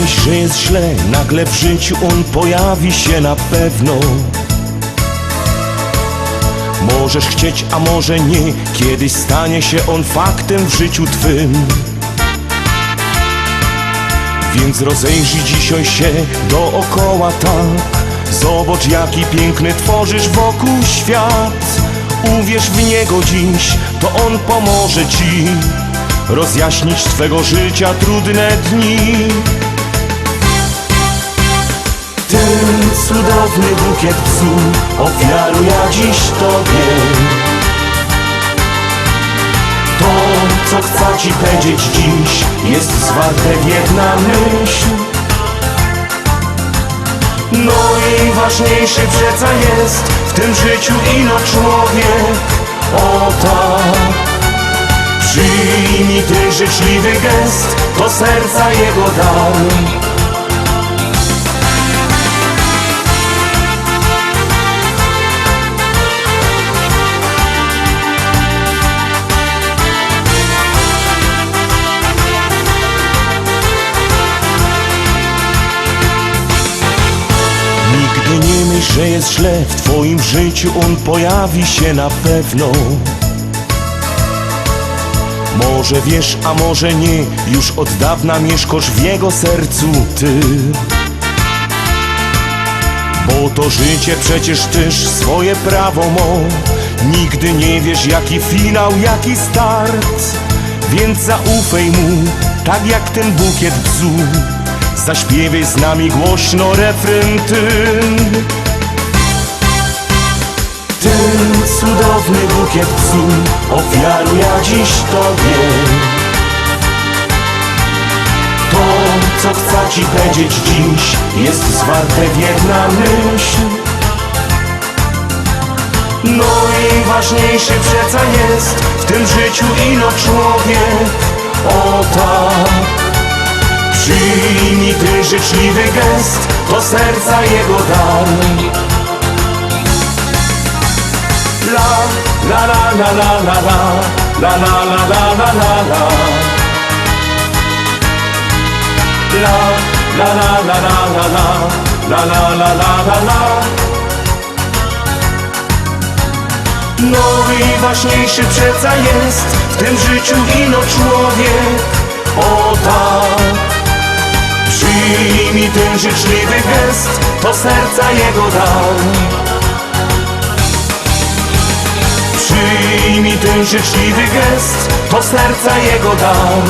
myśl, że jest źle, nagle w życiu on pojawi się na pewno. Możesz chcieć, a może nie, kiedyś stanie się on faktem w życiu twym. Więc rozejrzyj dzisiaj się dookoła tak. Zobacz, jaki piękny tworzysz wokół świat. Uwierz w niego dziś, to on pomoże ci rozjaśnić twego życia trudne dni. Ten cudowny bukiet bzu ofiaruję dziś tobie. To, co chcę ci powiedzieć dziś, jest zwarte w jedna myśl. No i ważniejszy przeca jest w tym życiu ino człowiek. O tak, przyjmij ten życzliwy gest, to serca jego dar. Nigdy nie myśl, że jest źle, w twoim życiu on pojawi się na pewno. Może wiesz, a może nie, już od dawna mieszkasz w jego sercu ty. Bo to życie przecież też swoje prawo ma. Nigdy nie wiesz, jaki finał, jaki start. Więc zaufaj mu, tak jak ten bukiet bzu. Zaśpiewaj z nami głośno refren ten. Ten cudowny bukiet bzu ofiaruję dziś tobie. To, co chcę ci powiedzieć dziś, jest zwarte w jedna myśl. No i ważniejszy przeca jest w tym życiu ino człowiek. O tak, przyjmij ten życzliwy gest, to serca jego dar. La la la la la la la la la la la la la. La la la la la la la la la la la la. No i ważniejszy przeca jest w tym życiu ino człowiek. O tak, przyjmij ten życzliwy gest, to serca jego dar. Przyjmij ten życzliwy gest, to serca jego dar.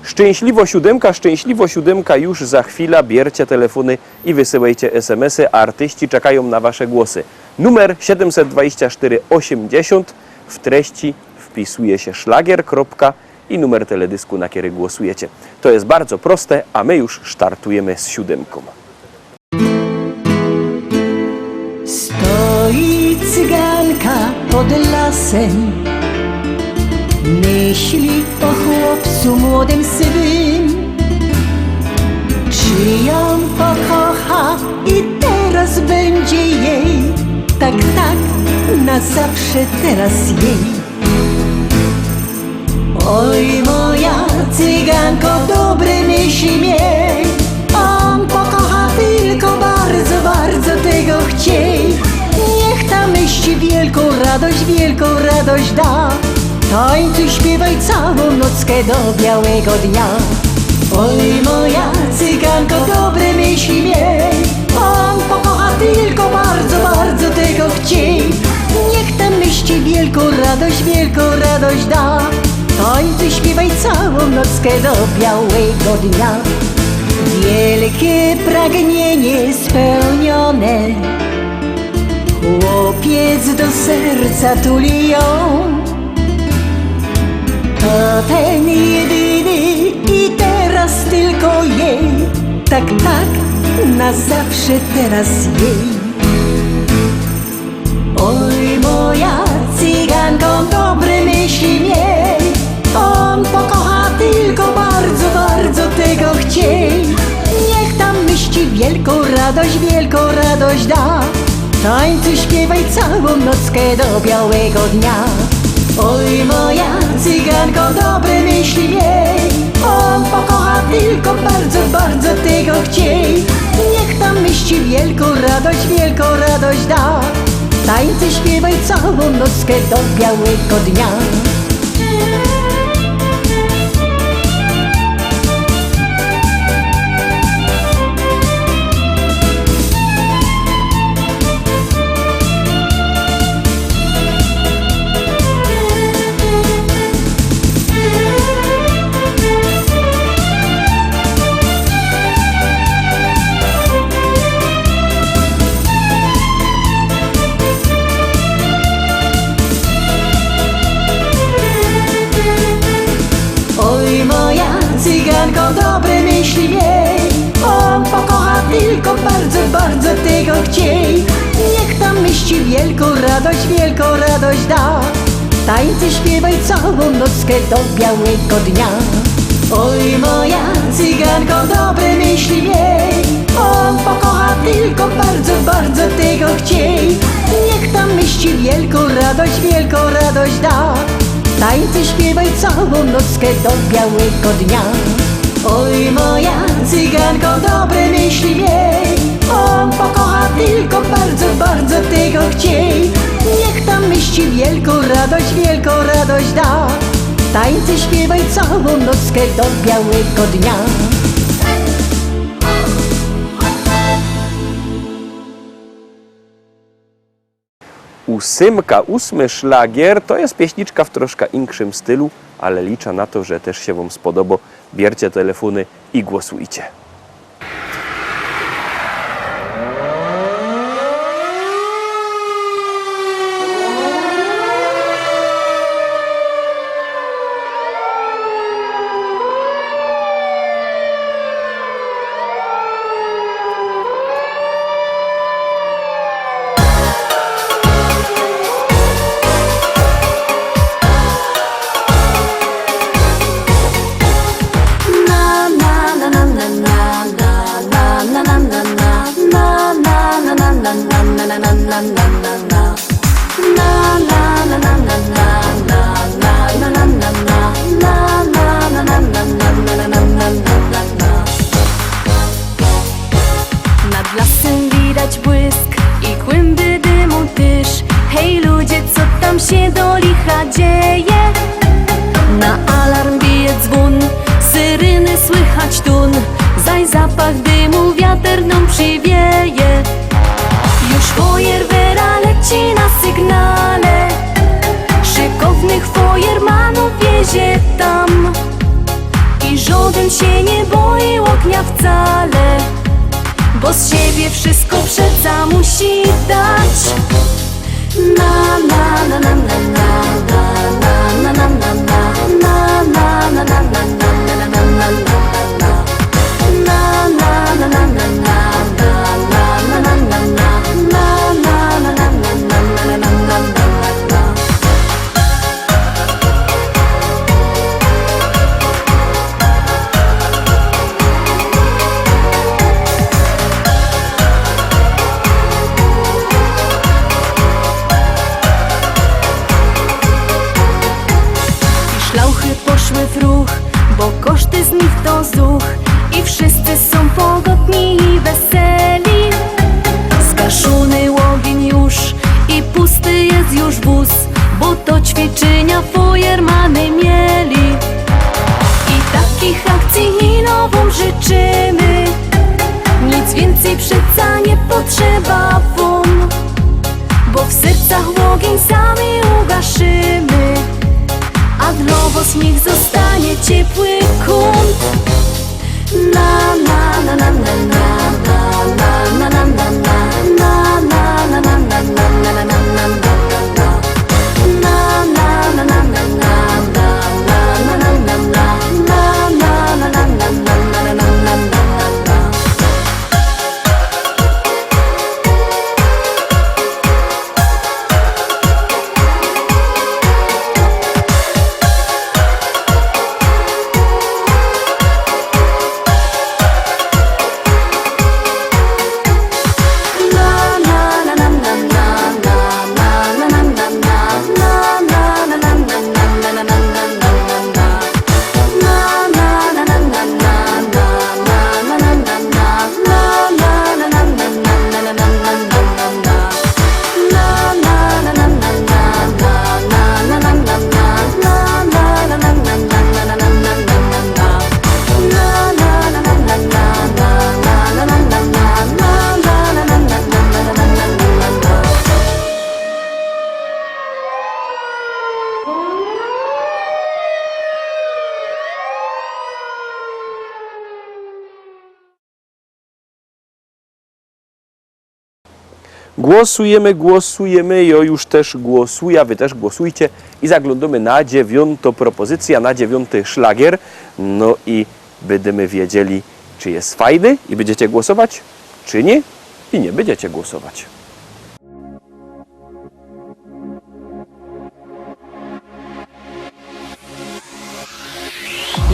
Szczęśliwo siódemka już za chwilę. Bierzcie telefony i wysyłajcie SMS-y, a artyści czekają na wasze głosy. Numer 724 80, w treści wpisuje się szlagier, i numer teledysku, na który głosujecie. To jest bardzo proste, a my już startujemy z siódemką. Stoi cyganka pod lasem, myśli o chłopcu młodym sywym. Czy ją pokocha i teraz będzie jej, tak, na zawsze teraz jej. Oj, moja cyganko, dobre myśli miej. On pokocha tylko bardzo, bardzo tego chciej. Niech ta myśl wielką radość da. Tańcuj, śpiewaj całą nockę do białego dnia. Oj, moja cyganko, dobre myśli miej. On pokocha tylko bardzo, bardzo tego chciej. Niech ta myśl wielką radość da. Tańcuj, śpiewaj całą nockę do białego dnia. Wielkie pragnienie spełnione, chłopiec do serca tuli ją. To ten jedyny i teraz tylko jej, tak, na zawsze teraz jej. Oj, moja cyganko, dobre myśli miej. On pokocha tylko bardzo, bardzo tego chciej. Niech tam myśli wielką radość da. Tańcuj, śpiewaj całą nockę do białego dnia. Oj moja cyganko, dobre myśli miej, on pokocha tylko bardzo, bardzo tego chciej. Niech tam myśli wielką radość da. Tańcuj, śpiewaj całą nockę do białego dnia. Cyganko, dobre myśli miej, on pokocha tylko bardzo, bardzo tego chciej. Niech tam myśli wielką radość da. Tańcy, śpiewaj całą nockę do białego dnia. Oj moja cyganko, dobre myśli miej, on pokocha tylko bardzo, bardzo tego chciej. Niech tam myśli wielką radość da. Tańcy, śpiewaj całą nockę do białego dnia. Oj moja cyganko, dobre myśli miej, on pokocha tylko bardzo, bardzo tego chciej. Niech tam myśli wielką radość da. Tańcy, śpiewaj całą nockę do białego dnia. Ósmy szlagier to jest pieśniczka w troszkę inkszym stylu, ale liczę na to, że też się Wam spodoba. Bierzcie telefony i głosujcie. Nad lasem widać błysk i kłęby dymu tyż. Hej ludzie, co tam się do licha dzieje? Na alarm bije dzwon, syryny słychać tun. Zaś zapach dymu wiatr nam przywieje. Już fajerwera leci na sygnale, szykownych fajermanów wiezie tam. I żaden się nie boi ognia wcale, bo z siebie wszystko przeca musi dać. Na na na na na na na na na na na na na na Szlauchy poszły w ruch, bo koszty z nich to zuch. I wszyscy są pogodni i weseli. Zgaszony ogień już i pusty jest już wóz, bo to ćwiczenia fajermany mieli. I takich akcji i nową życzymy, nic więcej przeca nie potrzeba wam, bo w sercach ogień sami ugaszymy, a dla was niech zostanie ciepły kąt. Na na na na na na na na na na na na na na na na na na na. Głosujemy, głosujemy. Ja już też głosuję, wy też głosujcie. I zaglądamy na 9. propozycję, na 9. szlagier. No i będziemy wiedzieli, czy jest fajny i będziecie głosować, czy nie. I nie będziecie głosować.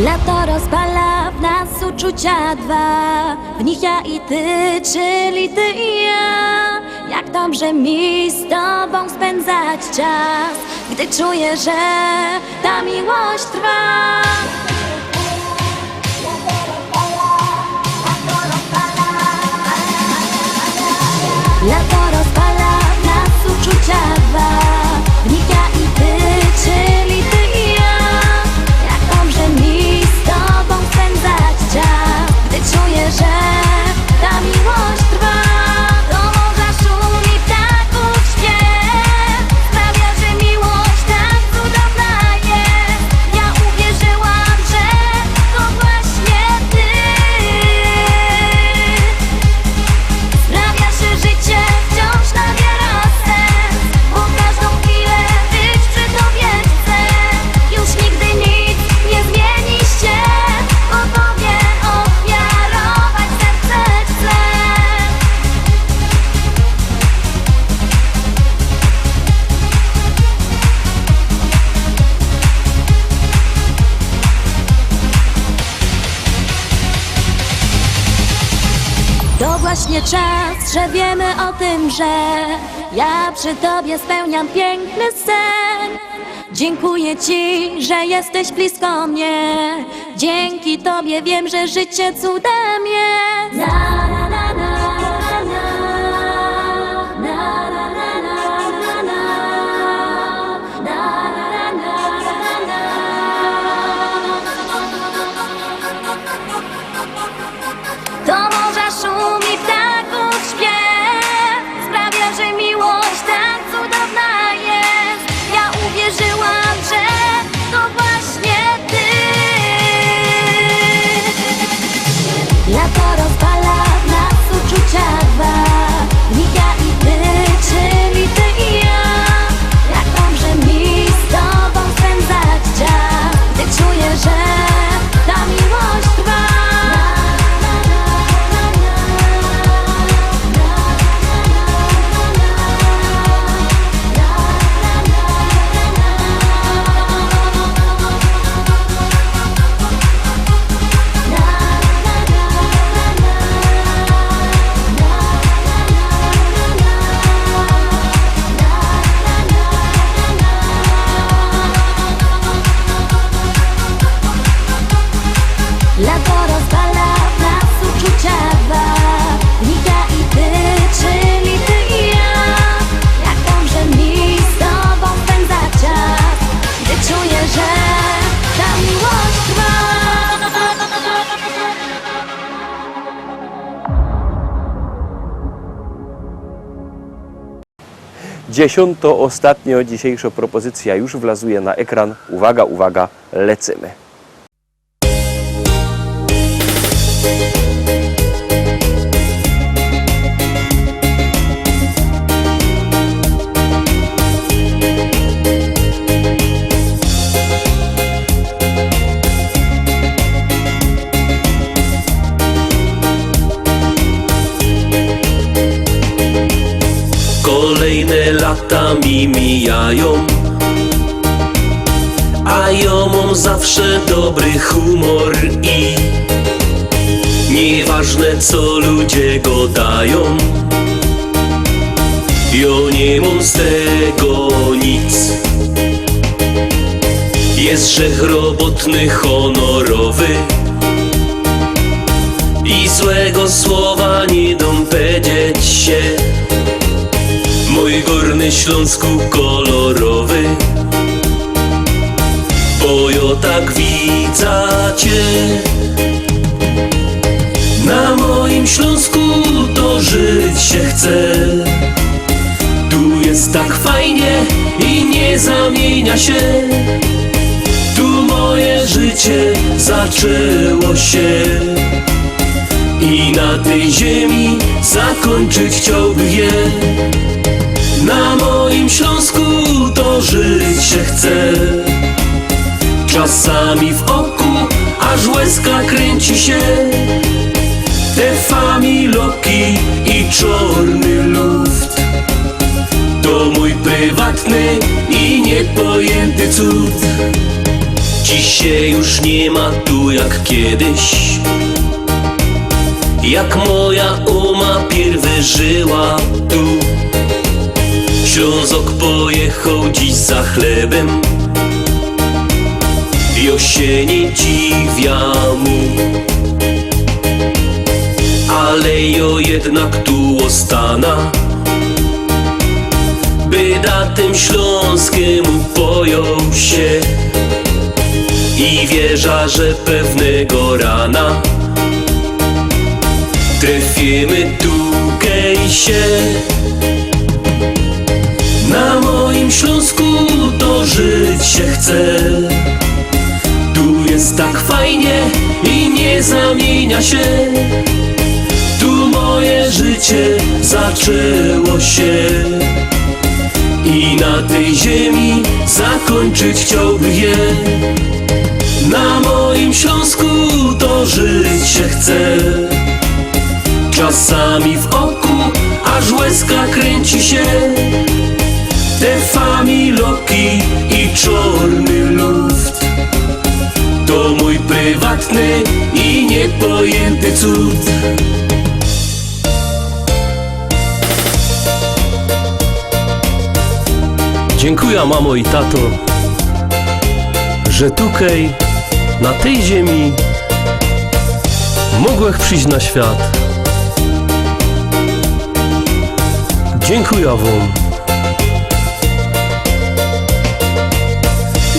Lato rozpala w nas uczucia dwa, w nich ja i ty, czyli ty i ja. Jak dobrze mi z tobą spędzać czas, gdy czuję, że ta miłość trwa. Lato rozpala w nas uczucia dwa, w nich ja i ty, czyli ty i ja. Jak dobrze mi z tobą spędzać czas, gdy czuję, że ta miłość trwa. Do morza szumi ptaków śpiew, sprawia, że miłość tak cudowna jest. Ja uwierzyłam, że to właśnie ty. Sprawia, że życie wciąż nabiera sens, bo każdą chwilę być przy tobie chcę. Już nigdy nic nie zmieni się, bo tobie ofiarować serce chcę. To właśnie czas, że wiemy o tym, że ja przy tobie spełniam piękny sen. Dziękuję ci, że jesteś blisko mnie. Dzięki tobie wiem, że życie cudem jest. Na, na, na, na, na, na, na, na, na, na, na, na, na, na, do morza szumi ptaków śpiew, sprawia, że miłość tak cudowna jest. Ja uwierzyłam, że to właśnie ty. Lato rozpala w nas uczucia dwa, w nich ja i ty, czyli ty i ja. Jak dobrze mi z tobą spędzać czas, gdy czuję, że ta miłość trwa. Lato rozpala w nas uczucia dwa, w nich ja i ty, czyli ty i ja. Jak dobrze mi z tobą spędzać czas, gdy czuję, że ta miłość trwa. 10. ostatnio dzisiejsza propozycja już wlazuje na ekran. Uwaga, uwaga, lecimy. Kolejne lata mi mijają, a ja mam zawsze dobry humor i nieważne co ludzie gadają, ja nie mam z tego nic. Jest grzech robotny, honorowy i złego słowa nie dam powiedzieć się. Mój Górny Śląsku kolorowy, bo ja tak widzę cię. Na moim Śląsku to żyć się chce. Tu jest tak fajnie i nie zamienia się. Tu moje życie zaczęło się. i na tej ziemi zakończyć chciałbym je. Na moim Śląsku to żyć się chce, czasami w oku aż łezka kręci się. Te familoki i czorny luft to mój prywatny i niepojęty cud. Dziś się już nie ma tu jak kiedyś, jak moja oma pierwy żyła tu. Ślązok pojechał dziś za chlebem, jo się nie dziwia mu, ale jo jednak tu ostana, by da tym Śląskiemu pojął się i wierza, że pewnego rana trafimy tu się. Na moim Śląsku to żyć się chce, tu jest tak fajnie i nie zamienia się. Tu moje życie zaczęło się i na tej ziemi zakończyć chciałbym je. Na moim Śląsku to żyć się chce, czasami w oku aż łezka kręci się. Te familoki i czorny luft to mój prywatny i niepojęty cud. Dziękuję mamo i tato, że tukej na tej ziemi mogłem przyjść na świat. Dziękuję wam.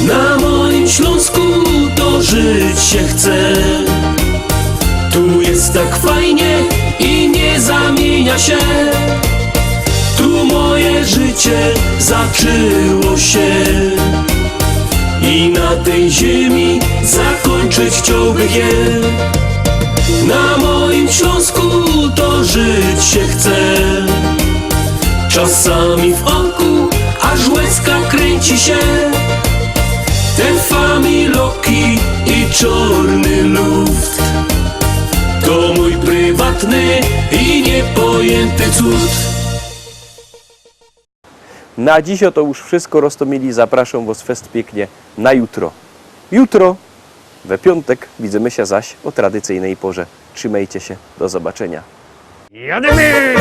Na moim Śląsku to żyć się chce, tu jest tak fajnie i nie zamienia się. Tu moje życie zaczęło się i na tej ziemi zakończyć chciałbym je. Na moim Śląsku to żyć się chce, czasami w oku aż łezka kręci się. Te familoki i czorny luft to mój prywatny i niepojęty cud. Na dziś to już wszystko, Roztomili. Zapraszam Was fest pięknie na jutro. Jutro, we piątek, widzimy się zaś o tradycyjnej porze. Trzymajcie się, do zobaczenia. Jademy!